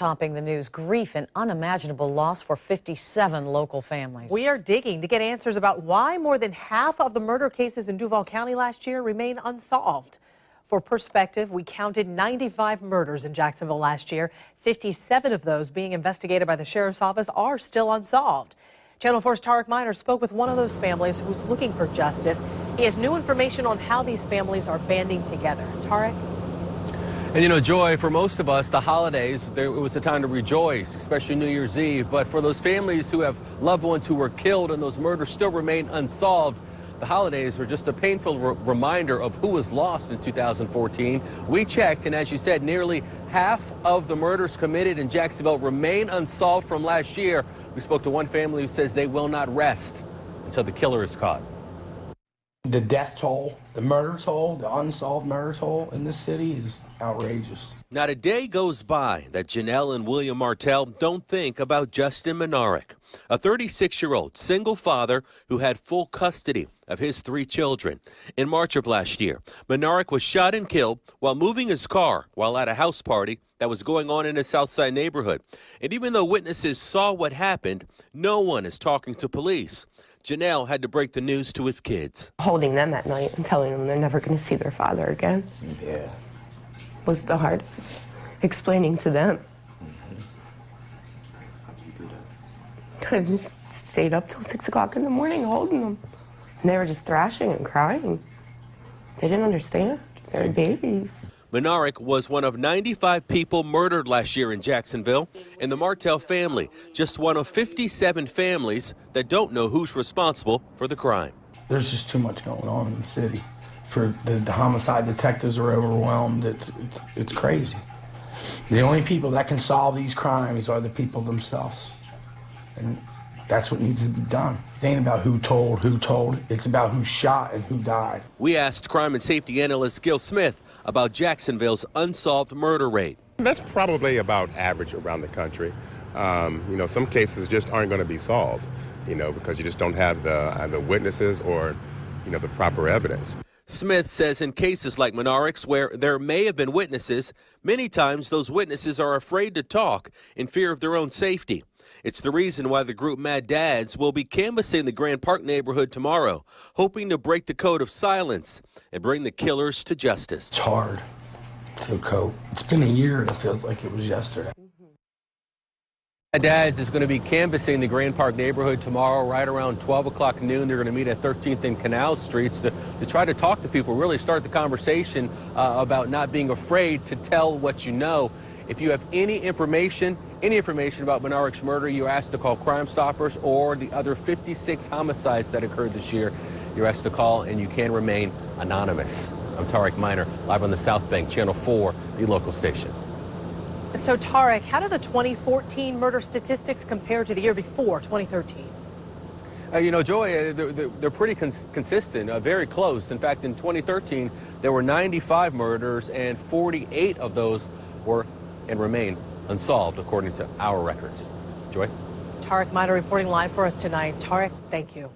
topping the news, grief and unimaginable loss for 57 local families. We are digging to get answers about why more than half of the murder cases in Duval County last year remain unsolved. For perspective, we counted 95 murders in Jacksonville last year. 57 of those being investigated by the sheriff's office are still unsolved. Channel 4's Tarek Miner spoke with one of those families who's looking for justice. He has new information on how these families are banding together. Tarek? And you know, Joy, for most of us, the holidays, it was a time to rejoice, especially New Year's Eve. But for those families who have loved ones who were killed and those murders still remain unsolved, the holidays were just a painful reminder of who was lost in 2014. We checked, and as you said, nearly half of the murders committed in Jacksonville remain unsolved from last year. We spoke to one family who says they will not rest until the killer is caught. The death toll, the murder toll, the unsolved murder toll in this city is outrageous. Not a day goes by that Janelle and William Martell don't think about Justin Minaric, a 36-year-old single father who had full custody of his 3 children. In March of last year, Minaric was shot and killed while moving his car while at a house party that was going on in a Southside neighborhood. And even though witnesses saw what happened, no one is talking to police. Janelle had to break the news to his kids. Holding them at night and telling them they're never going to see their father again. Yeah. Was the hardest. Explaining to them. I just stayed up till 6 o'clock in the morning holding them. And they were just thrashing and crying. They didn't understand. They were babies. Minaric was one of 95 people murdered last year in Jacksonville. In the Martell family, just one of 57 families that don't know who's responsible for the crime. There's just too much going on in the city. For the homicide detectives are overwhelmed. It's crazy. The only people that can solve these crimes are the people themselves. And that's what needs to be done. It ain't about who told. It's about who shot and who died. We asked crime and safety analyst Gil Smith about Jacksonville's unsolved murder rate. That's probably about average around the country. Some cases just aren't going to be solved, because you just don't have the witnesses or, the proper evidence. Smith says in cases like Minaric's, where there may have been witnesses, many times those witnesses are afraid to talk in fear of their own safety. It's the reason why the group Mad Dads will be canvassing the Grand Park neighborhood tomorrow, hoping to break the code of silence and bring the killers to justice. It's hard to cope. It's been a year and it feels like it was yesterday. Mad Dads is going to be canvassing the Grand Park neighborhood tomorrow right around 12 o'clock noon. They're going to meet at 13th and Canal Streets to try to talk to people, really start the conversation about not being afraid to tell what you know. If you have any information about Minaric's murder, you're asked to call Crime Stoppers or the other 56 homicides that occurred this year. You're asked to call, and you can remain anonymous. I'm Tarek Miner, live on the South Bank, Channel 4, the local station. So, Tarek, how do the 2014 murder statistics compare to the year before, 2013? Joy, they're pretty consistent, very close. In fact, in 2013, there were 95 murders, and 48 of those were and remain unsolved, according to our records. Joy? Tarek Miner reporting live for us tonight. Tarek, thank you.